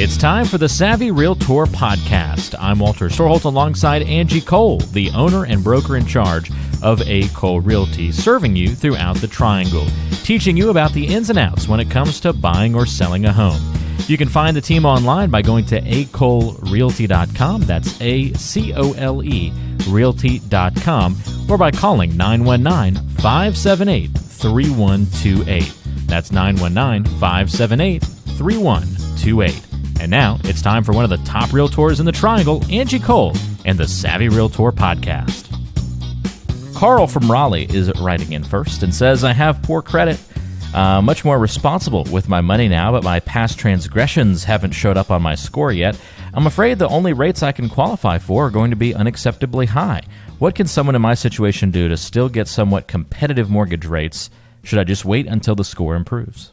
It's time for the Savvy Realtor Podcast. I'm Walter Storholt alongside Angie Cole, the owner and broker in charge of A. Cole Realty, serving you throughout the Triangle, teaching you about the ins and outs when it comes to buying or selling a home. You can find the team online by going to acolerealty.com. That's A-C-O-L-E realty.com, or by calling 919-578-3128. That's 919-578-3128. And now it's time for one of the top realtors in the Triangle, Angie Cole, and the Savvy Realtor Podcast. Carl from Raleigh is writing in first and says, I have poor credit, much more responsible with my money now, but my past transgressions haven't showed up on my score yet. I'm afraid the only rates I can qualify for are going to be unacceptably high. What can someone in my situation do to still get somewhat competitive mortgage rates? Should I just wait until the score improves?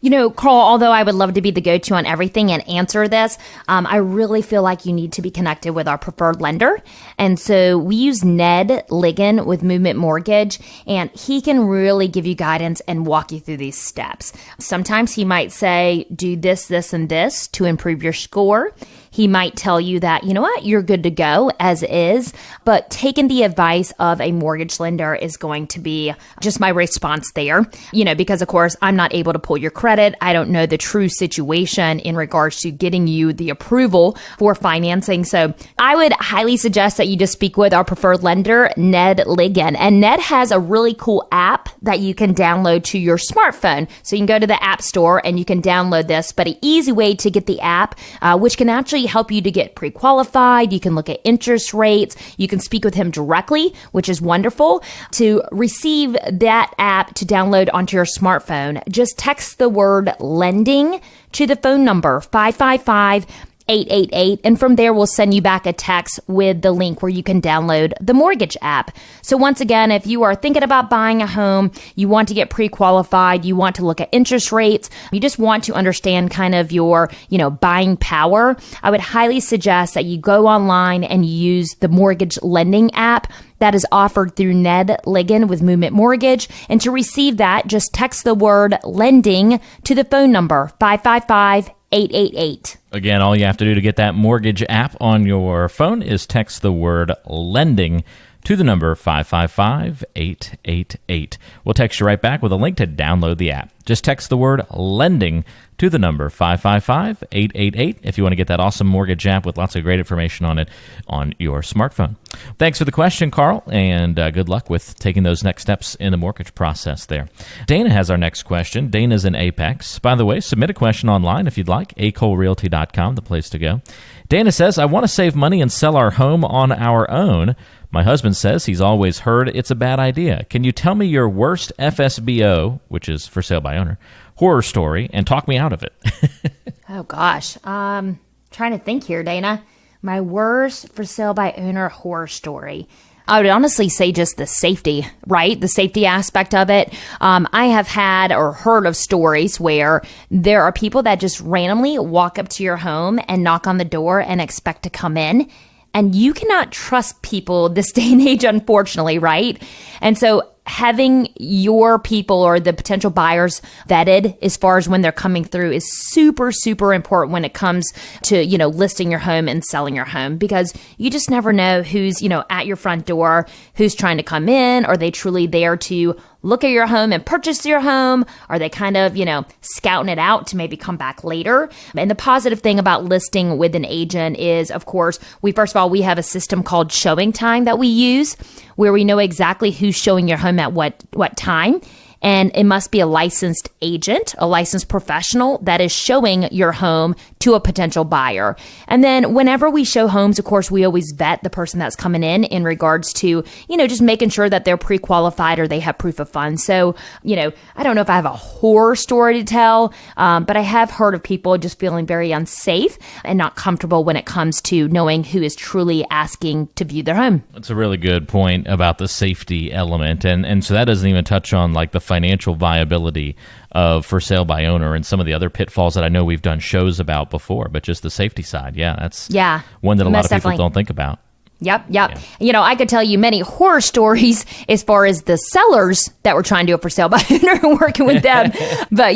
You know, Carl, although I would love to be the go-to on everything and answer this, I really feel like you need to be connected with our preferred lender. And so we use Ned Ligon with Movement Mortgage, and he can really give you guidance and walk you through these steps. Sometimes he might say, do this, this, and this to improve your score. He might tell you that, you know what, you're good to go as is, but taking the advice of a mortgage lender is going to be just my response there, because of course I'm not able to pull your credit. I don't know the true situation in regards to getting you the approval for financing. So I would highly suggest that you just speak with our preferred lender, Ned Ligon. And Ned has a really cool app that you can download to your smartphone. So you can go to the App Store and you can download this, but an easy way to get the app, which can actually help you to get pre-qualified. You can look at interest rates. You can speak with him directly, which is wonderful. To receive that app to download onto your smartphone, just text the word lending to the phone number 555-888, and from there we'll send you back a text with the link where you can download the mortgage app. So once again, if you are thinking about buying a home, you want to get pre-qualified, you want to look at interest rates, you just want to understand kind of your, buying power, I would highly suggest that you go online and use the mortgage lending app that is offered through Ned Ligon with Movement Mortgage. And to receive that, just text the word lending to the phone number 555-888. Again, all you have to do to get that mortgage app on your phone is text the word lending to the number 555-888. We'll text you right back with a link to download the app. Just text the word lending to the number 555-888 if you want to get that awesome mortgage app with lots of great information on it on your smartphone. Thanks for the question, Carl, and good luck with taking those next steps in the mortgage process there. Dana has our next question. Dana's in Apex. By the way, submit a question online if you'd like. acolerealty.com, the place to go. Dana says, I want to save money and sell our home on our own. My husband says he's always heard it's a bad idea. Can you tell me your worst FSBO, which is for sale by owner, horror story, and talk me out of it? Oh, gosh. Trying to think here, Dana. My worst for sale by owner horror story. I would honestly say just the safety, right? The safety aspect of it. I have had or heard of stories where there are people that just randomly walk up to your home and knock on the door and expect to come in. And you cannot trust people this day and age, unfortunately, right? And so having your people or the potential buyers vetted as far as when they're coming through is super, super important when it comes to, listing your home and selling your home, because you just never know who's, at your front door, who's trying to come in. Are they truly there to look at your home and purchase your home? Are they kind of, scouting it out to maybe come back later? And the positive thing about listing with an agent is, of course, we have a system called Showing Time that we use, where we know exactly who's showing your home at what time. And it must be a licensed agent, a licensed professional that is showing your home to a potential buyer. And then whenever we show homes, of course, we always vet the person that's coming in regards to, just making sure that they're pre-qualified or they have proof of funds. So, I don't know if I have a horror story to tell, but I have heard of people just feeling very unsafe and not comfortable when it comes to knowing who is truly asking to view their home. That's a really good point about the safety element. And so that doesn't even touch on like the financial viability of for sale by owner and some of the other pitfalls that I know we've done shows about before, but just the safety side. Yeah, that's one that a lot of people don't think about. Yep. I could tell you many horror stories as far as the sellers that were trying to do a for sale by owner and working with them. But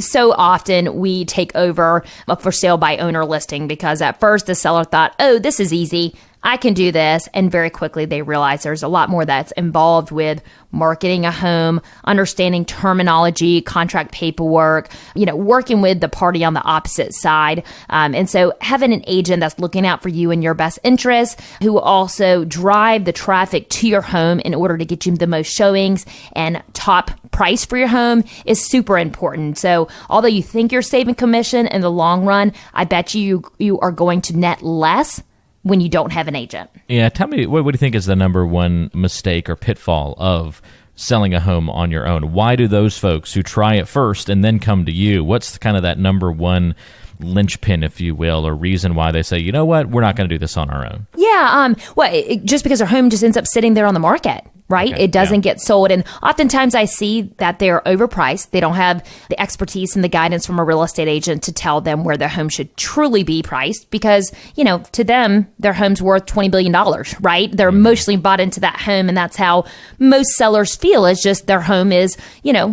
so often we take over a for sale by owner listing because at first the seller thought, oh, this is easy. I can do this. And very quickly they realize there's a lot more that's involved with marketing a home, understanding terminology, contract paperwork, working with the party on the opposite side. And so having an agent that's looking out for you and your best interests, who will also drive the traffic to your home in order to get you the most showings and top price for your home is super important. So although you think you're saving commission in the long run, I bet you are going to net less when you don't have an agent. Yeah, tell me, what do you think is the number one mistake or pitfall of selling a home on your own? Why do those folks who try it first and then come to you, what's kind of that number one linchpin, if you will, or reason why they say, you know what, we're not going to do this on our own? Yeah, just because their home just ends up sitting there on the market. Right? Okay, it doesn't get sold. And oftentimes I see that they're overpriced. They don't have the expertise and the guidance from a real estate agent to tell them where their home should truly be priced because, to them, their home's worth $20 billion, right? They're emotionally bought into that home. And that's how most sellers feel, is just their home is,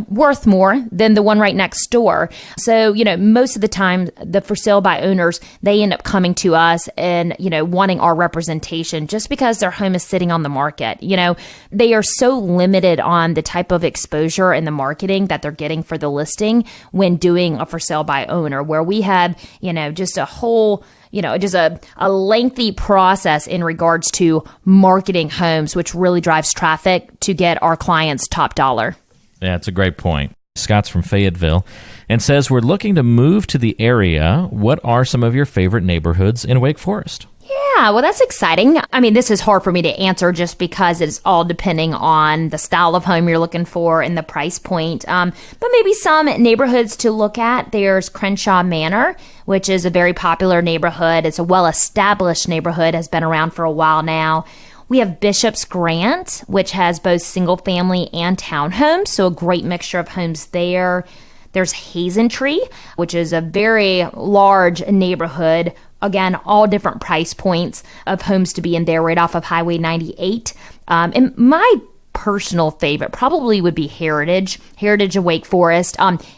worth more than the one right next door. So, most of the time, the for sale by owners, they end up coming to us and, wanting our representation just because their home is sitting on the market. They are so limited on the type of exposure and the marketing that they're getting for the listing when doing a for sale by owner, where we have, just a whole, just a lengthy process in regards to marketing homes, which really drives traffic to get our clients top dollar. Yeah, it's a great point. Scott's from Fayetteville and says, we're looking to move to the area. What are some of your favorite neighborhoods in Wake Forest? Yeah, well, that's exciting. I mean, this is hard for me to answer just because it's all depending on the style of home you're looking for and the price point. But maybe some neighborhoods to look at. There's Crenshaw Manor, which is a very popular neighborhood. It's a well-established neighborhood, has been around for a while now. We have Bishop's Grant, which has both single family and townhomes, so a great mixture of homes there. There's Hazen Tree, which is a very large neighborhood. Again, all different price points of homes to be in there right off of Highway 98. And my personal favorite probably would be Heritage of Wake Forest.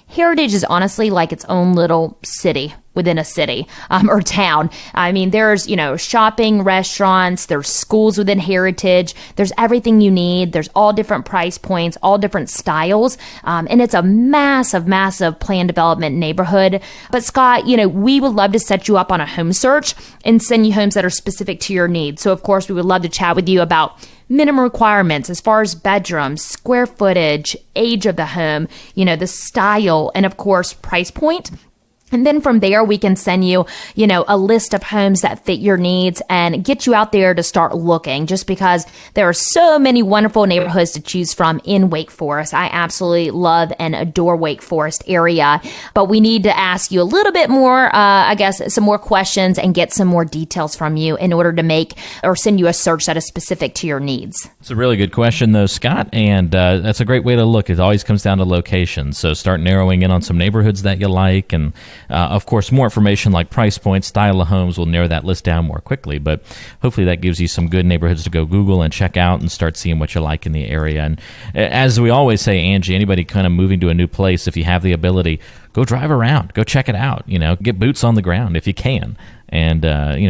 Heritage is honestly like its own little city within a city or town. I mean, there's, shopping, restaurants, there's schools within Heritage. There's everything you need. There's all different price points, all different styles. And it's a massive, massive planned development neighborhood. But Scott, we would love to set you up on a home search and send you homes that are specific to your needs. So of course, we would love to chat with you about minimum requirements as far as bedrooms, square footage, age of the home, the style, and of course, price point. And then from there, we can send you, a list of homes that fit your needs and get you out there to start looking, just because there are so many wonderful neighborhoods to choose from in Wake Forest. I absolutely love and adore Wake Forest area, but we need to ask you a little bit more, some more questions and get some more details from you in order to make or send you a search that is specific to your needs. It's a really good question, though, Scott, and that's a great way to look. It always comes down to location. So start narrowing in on some neighborhoods that you like, and of course, more information like price points, style of homes will narrow that list down more quickly. But hopefully that gives you some good neighborhoods to go Google and check out and start seeing what you like in the area. And as we always say, Angie, anybody kind of moving to a new place, if you have the ability, go drive around, go check it out, get boots on the ground if you can. And,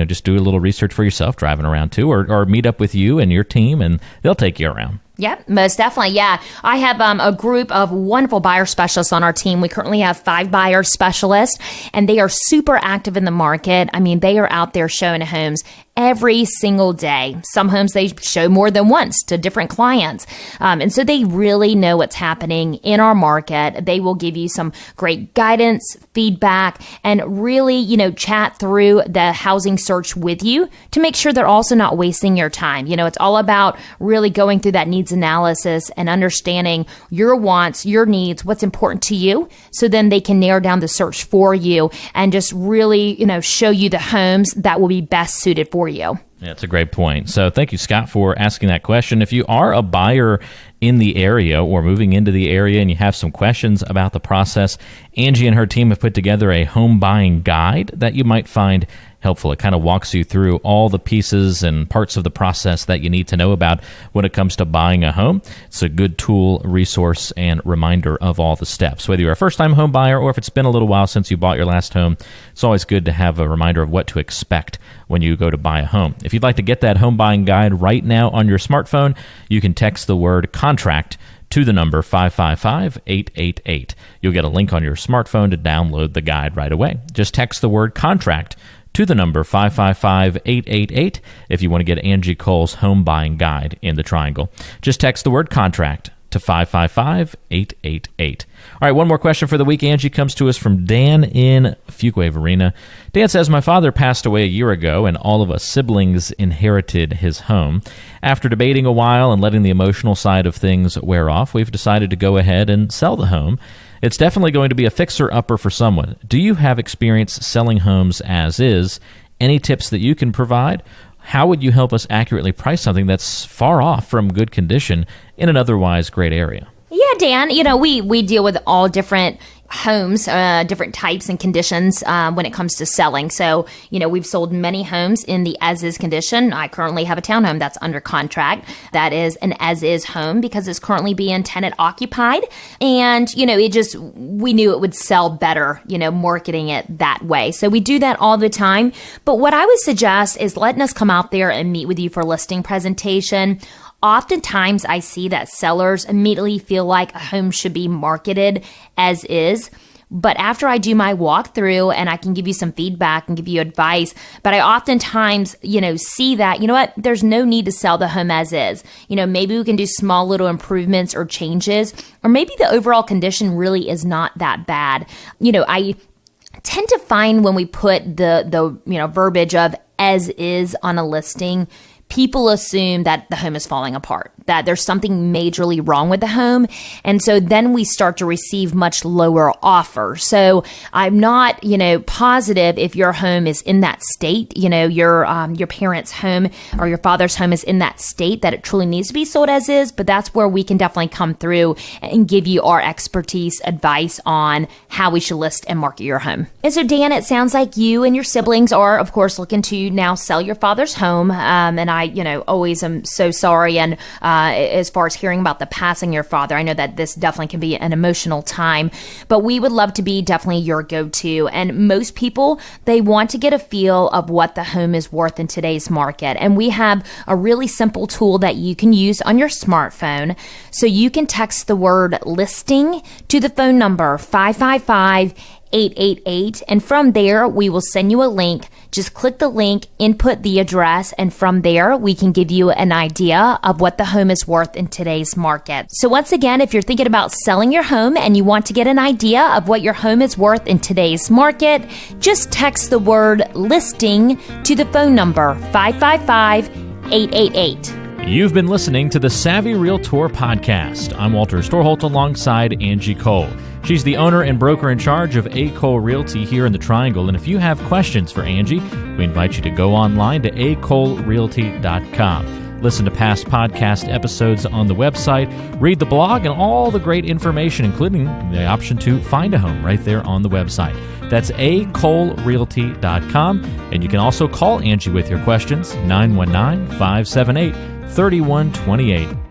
just do a little research for yourself driving around too, or meet up with you and your team and they'll take you around. Yep, most definitely. Yeah. I have a group of wonderful buyer specialists on our team. We currently have 5 buyer specialists, and they are super active in the market. I mean, they are out there showing homes every single day. Some homes they show more than once to different clients. And so they really know what's happening in our market. They will give you some great guidance, feedback, and really, chat through the housing search with you to make sure they're also not wasting your time. It's all about really going through that needs analysis and understanding your wants, your needs, what's important to you. So then they can narrow down the search for you and just really, show you the homes that will be best suited for you. Yeah, that's a great point. So thank you, Scott, for asking that question. If you are a buyer in the area or moving into the area and you have some questions about the process, Angie and her team have put together a home buying guide that you might find helpful. It kind of walks you through all the pieces and parts of the process that you need to know about when it comes to buying a home. It's a good tool, resource, and reminder of all the steps. Whether you're a first-time home buyer or if it's been a little while since you bought your last home, it's always good to have a reminder of what to expect when you go to buy a home. If you'd like to get that home buying guide right now on your smartphone, you can text the word contract to the number 555-888. You'll get a link on your smartphone to download the guide right away. Just text the word contract to the number 555-888 if you want to get Angie Cole's home buying guide in the Triangle. Just text the word contract to 555-888. All right, one more question for the week. Angie comes to us from Dan in Fuquay Varina. Dan says, my father passed away a year ago and all of us siblings inherited his home. After debating a while and letting the emotional side of things wear off, we've decided to go ahead and sell the home. It's definitely going to be a fixer-upper for someone. Do you have experience selling homes as is? Any tips that you can provide? How would you help us accurately price something that's far off from good condition in an otherwise great area? Yeah, Dan, we deal with all different homes, different types and conditions when it comes to selling. So, we've sold many homes in the as-is condition. I currently have a townhome that's under contract. That is an as-is home because it's currently being tenant occupied. And, we knew it would sell better, marketing it that way. So we do that all the time. But what I would suggest is letting us come out there and meet with you for a listing presentation. Oftentimes, I see that sellers immediately feel like a home should be marketed as is. But after I do my walkthrough and I can give you some feedback and give you advice, but I oftentimes, see that, there's no need to sell the home as is. Maybe we can do small little improvements or changes, or maybe the overall condition really is not that bad. I tend to find when we put the verbiage of as is on a listing, people assume that the home is falling apart, that there's something majorly wrong with the home. And so then we start to receive much lower offers. So I'm not, positive if your home is in that state, your parents' home or your father's home is in that state that it truly needs to be sold as is. But that's where we can definitely come through and give you our expertise, advice on how we should list and market your home. And so, Dan, it sounds like you and your siblings are, of course, looking to now sell your father's home. And I, always am so sorry. And as far as hearing about the passing of your father, I know that this definitely can be an emotional time, but we would love to be definitely your go-to. And most people, they want to get a feel of what the home is worth in today's market. And we have a really simple tool that you can use on your smartphone. So you can text the word listing to the phone number 555-888. And from there, we will send you a link. Just click the link, input the address, and from there, we can give you an idea of what the home is worth in today's market. So once again, if you're thinking about selling your home and you want to get an idea of what your home is worth in today's market, just text the word listing to the phone number 555-888. You've been listening to the Savvy Realtor Podcast. I'm Walter Storholt alongside Angie Cole. She's the owner and broker in charge of A. Cole Realty here in the Triangle. And if you have questions for Angie, we invite you to go online to acolerealty.com. Listen to past podcast episodes on the website, read the blog, and all the great information, including the option to find a home right there on the website. That's acolerealty.com. And you can also call Angie with your questions, 919-578-3128.